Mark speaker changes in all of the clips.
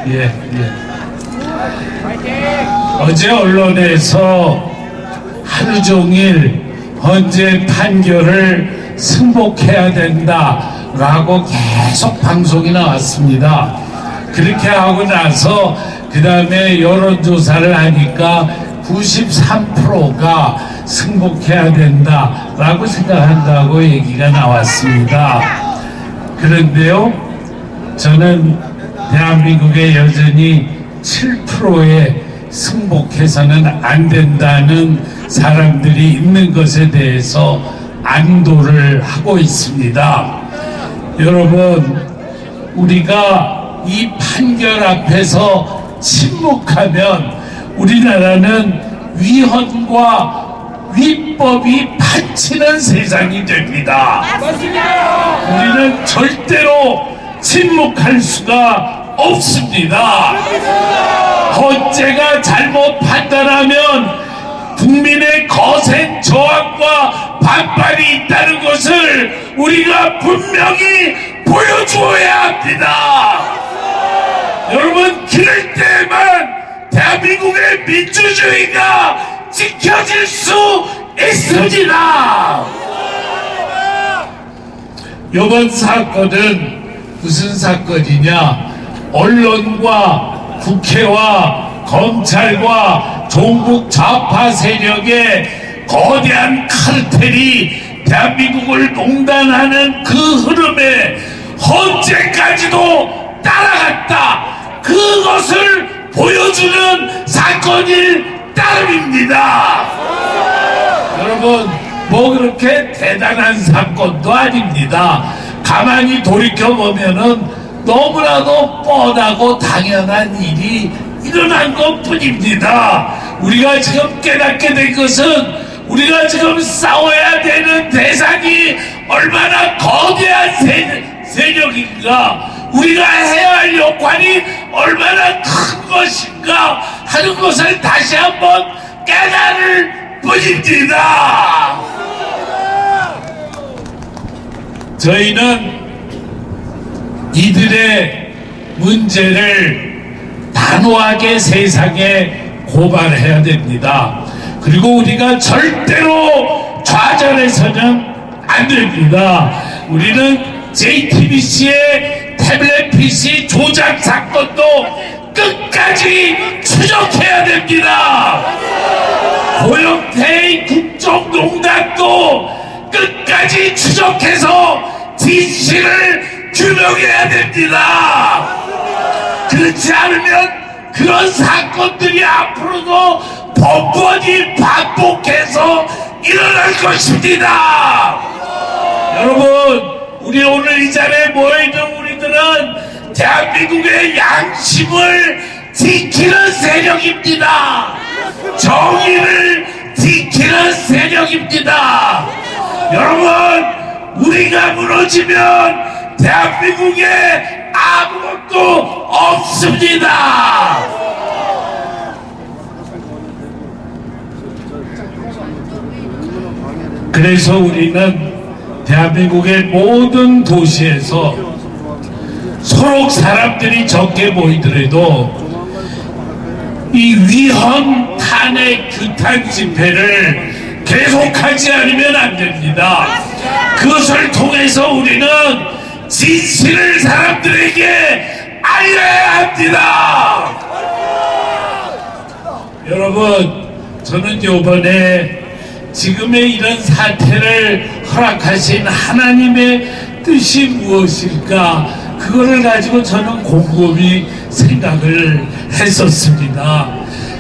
Speaker 1: 예. 어제 언론에서 하루 종일 헌재 판결을 승복해야 된다라고 계속 방송이 나왔습니다. 그렇게 하고 나서 그 다음에 여론조사를 하니까 93%가 승복해야 된다라고 생각한다고 얘기가 나왔습니다. 그런데요, 저는 대한민국에 여전히 7%에 승복해서는 안 된다는 사람들이 있는 것에 대해서 안도를 하고 있습니다. 여러분, 우리가 이 판결 앞에서 침묵하면 우리나라는 위헌과 위법이 판치는 세상이 됩니다. 우리는 절대로 침묵할 수가 없습니다. 헌재가 잘못 판단하면 국민의 거센 저항과 반발이 있다는 것을 우리가 분명히 보여주어야 합니다. 여러분, 그럴 때만 대한민국의 민주주의가 지켜질 수 있습니다. 이번 사건은 무슨 사건이냐? 언론과 국회와 검찰과 종북 좌파 세력의 거대한 카르텔이 대한민국을 농단하는 그 흐름에 헌재까지도 따라갔다. 그것을 보여주는 사건일 따름입니다. 여러분, 뭐 그렇게 대단한 사건도 아닙니다. 가만히 돌이켜보면은 너무나도 뻔하고 당연한 일이 일어난 것 뿐입니다. 우리가 지금 깨닫게 된 것은 우리가 지금 싸워야 되는 대상이 얼마나 거대한 세력인가, 우리가 해야 할 역할이 얼마나 큰 것인가 하는 것을 다시 한번 깨달을 뿐입니다. 저희는 이들의 문제를 단호하게 세상에 고발해야 됩니다. 그리고 우리가 절대로 좌절해서는 안 됩니다. 우리는 JTBC의 태블릿 PC 조작 사건도 끝까지 추적해야 됩니다. 고영태의 국정농단도 끝까지 추적해서 진실을 규명해야 됩니다. 그렇지 않으면 그런 사건들이 앞으로도 번번이 반복해서 일어날 것입니다. 여러분, 우리 오늘 이 자리에 모여있는 우리들은 대한민국의 양심을 지키는 세력입니다. 정의를 지키는 세력입니다. 여러분, 우리가 무너지면 대한민국에 아무것도 없습니다. 그래서 우리는 대한민국의 모든 도시에서 서로 사람들이 적게 모이더라도 이 위헌 탄핵 규탄 집회를 계속하지 않으면 안 됩니다. 그것을 통해서 우리는 진실을 사람들에게 알려야 합니다. 여러분, 저는 이번에 지금의 이런 사태를 허락하신 하나님의 뜻이 무엇일까, 그거를 가지고 저는 곰곰이 생각을 했었습니다.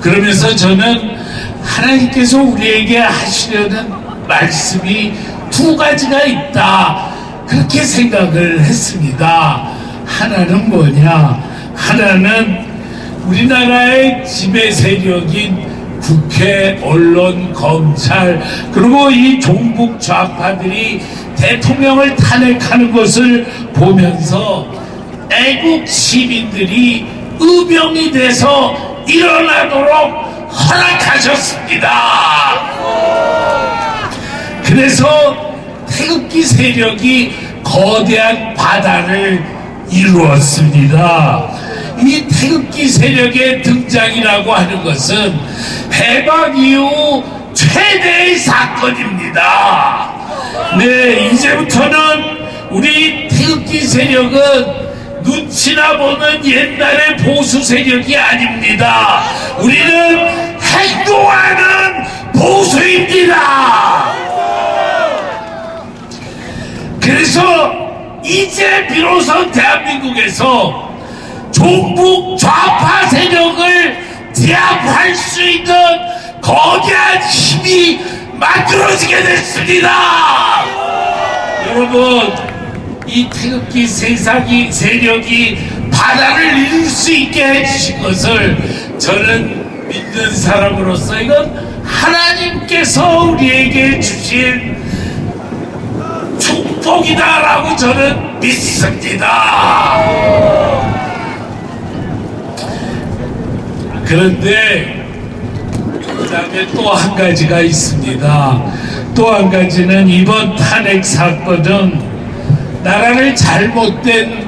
Speaker 1: 그러면서 저는 하나님께서 우리에게 하시려는 말씀이 두 가지가 있다, 그렇게 생각을 했습니다. 하나는 뭐냐? 하나는 우리나라의 지배 세력인 국회, 언론, 검찰, 그리고 이 종북 좌파들이 대통령을 탄핵하는 것을 보면서 애국 시민들이 의병이 돼서 일어나도록 허락하셨습니다. 그래서 태극기 세력이 거대한 바다를 이루었습니다. 이 태극기 세력의 등장이라고 하는 것은 해방 이후 최대의 사건입니다. 네, 이제부터는 우리 태극기 세력은 눈치나 보는 옛날의 보수 세력이 아닙니다. 우리는 행동하는 보수입니다. 그래서 이제 비로소 대한민국에서 종북 좌파 세력을 제압할 수 있는 거대한 힘이 만들어지게 됐습니다. 여러분, 이 태극기 세력이 바다를 이룰 수 있게 해주신 것을 저는 믿는 사람으로서 이건 하나님께서 우리에게 주신 축복이다라고 저는 믿습니다. 그런데 그 다음에 또 한 가지가 있습니다. 또 한 가지는 이번 탄핵 사건은 나라를 잘못된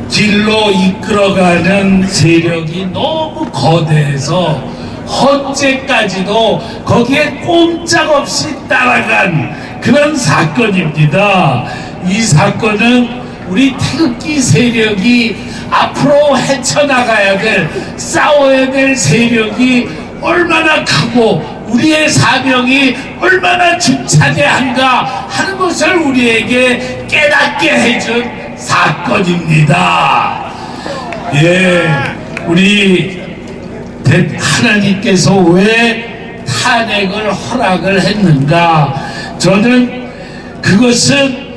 Speaker 1: 길로 이끌어가는 세력이 너무 거대해서 헌재까지도 거기에 꼼짝없이 따라간 그런 사건입니다. 이 사건은 우리 태극기 세력이 앞으로 헤쳐나가야 될, 싸워야 될 세력이 얼마나 크고 우리의 사명이 얼마나 중차대한가 하는 것을 우리에게 깨닫게 해준 사건입니다. 예, 우리 하나님께서 왜 탄핵을 허락을 했는가? 저는 그것은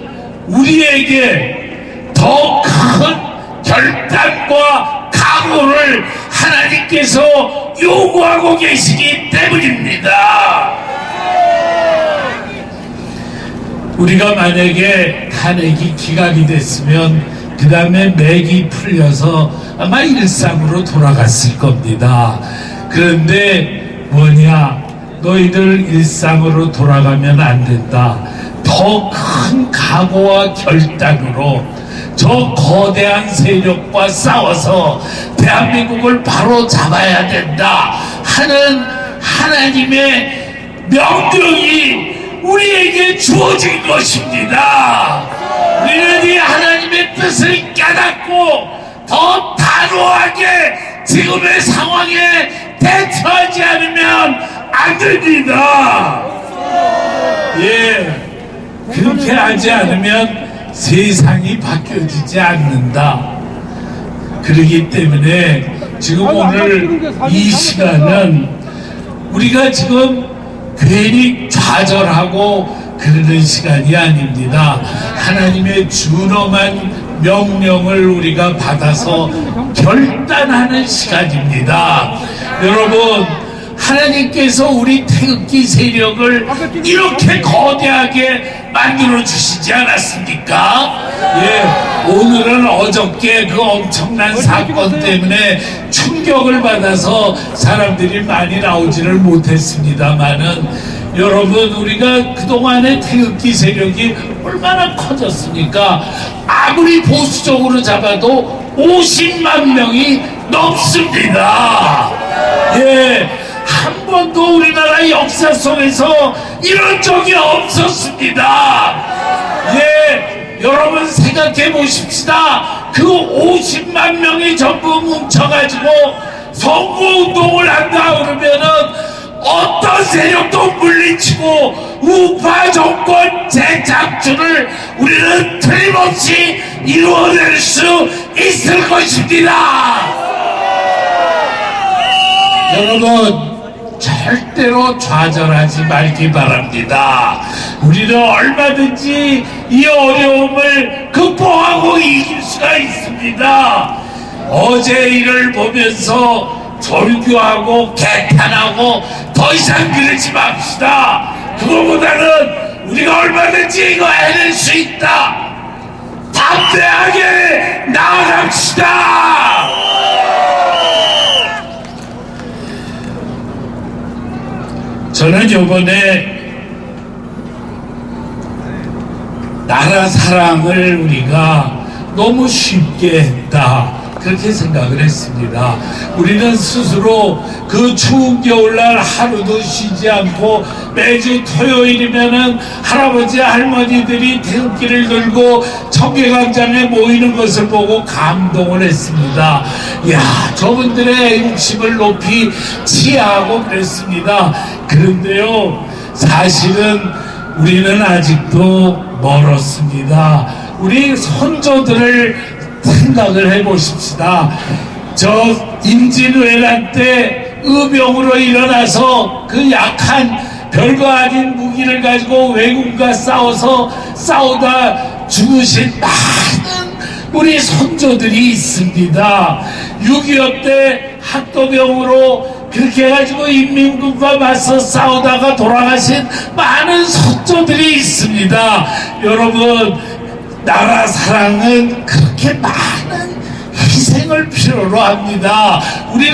Speaker 1: 우리에게 더 큰 결단과 각오를 하나님께서 요구하고 계시기 때문입니다. 우리가 만약에 탄핵이 기각이 됐으면 그 다음에 맥이 풀려서 아마 일상으로 돌아갔을 겁니다. 그런데 뭐냐, 너희들 일상으로 돌아가면 안 된다. 더 큰 각오와 결단으로 저 거대한 세력과 싸워서 대한민국을 바로 잡아야 된다 하는 하나님의 명령이 우리에게 주어진 것입니다. 우리는 이 하나님의 뜻을 깨닫고 더 단호하게 지금의 상황에 대처하지 않으면 안 됩니다. 예, 그렇게 하지 않으면 세상이 바뀌어지지 않는다. 그렇기 때문에 지금 오늘 이 시간은 우리가 지금 괜히 좌절하고 그러는 시간이 아닙니다. 하나님의 준엄한 명령을 우리가 받아서 결단하는 시간입니다. 여러분, 하나님께서 우리 태극기 세력을 이렇게 거대하게 만들어 주시지 않았습니까? 예, 오늘은 어저께 그 엄청난 사건 때문에 충격을 받아서 사람들이 많이 나오지를 못했습니다만은, 여러분, 우리가 그동안의 태극기 세력이 얼마나 커졌습니까? 아무리 보수적으로 잡아도 50만 명이 넘습니다. 예, 한 번도 우리나라 역사 속에서 이런 적이 없었습니다. 예, 여러분 생각해 보십시다. 그 50만 명이 전부 뭉쳐가지고 선거운동을 한다 그러면은 어떤 세력도 물리치고 우파 정권 재창출을 우리는 틀림없이 이루어낼 수 있을 것입니다. 여러분, 절대로 좌절하지 말기 바랍니다. 우리는 얼마든지 이 어려움을 극복하고 이길 수가 있습니다. 어제 일을 보면서 절규하고 개탄하고 더 이상 그러지 맙시다. 그거보다는 우리가 얼마든지 이거 해낼 수 있다. 담대하게 나아갑시다. 저는 이번에 나라 사랑을 우리가 너무 쉽게 했다, 그렇게 생각을 했습니다. 우리는 스스로 그 추운 겨울날 하루도 쉬지 않고 매주 토요일이면은 할아버지 할머니들이 태극기를 들고 청계광장에 모이는 것을 보고 감동을 했습니다. 야, 저분들의 욕심을 높이 치하하고 그랬습니다. 그런데요, 사실은 우리는 아직도 멀었습니다. 우리 선조들을 생각을 해보십시다. 저 임진왜란 때 의병으로 일어나서 그 약한 별거 아닌 무기를 가지고 왜군과 싸우다 죽으신 많은 우리 선조들이 있습니다. 6.25 때 학도병으로 그렇게 해가지고 인민군과 맞서 싸우다가 돌아가신 많은 선조들이 있습니다. 여러분, 나라 사랑은 그렇게 많은 희생을 필요로 합니다. 우리는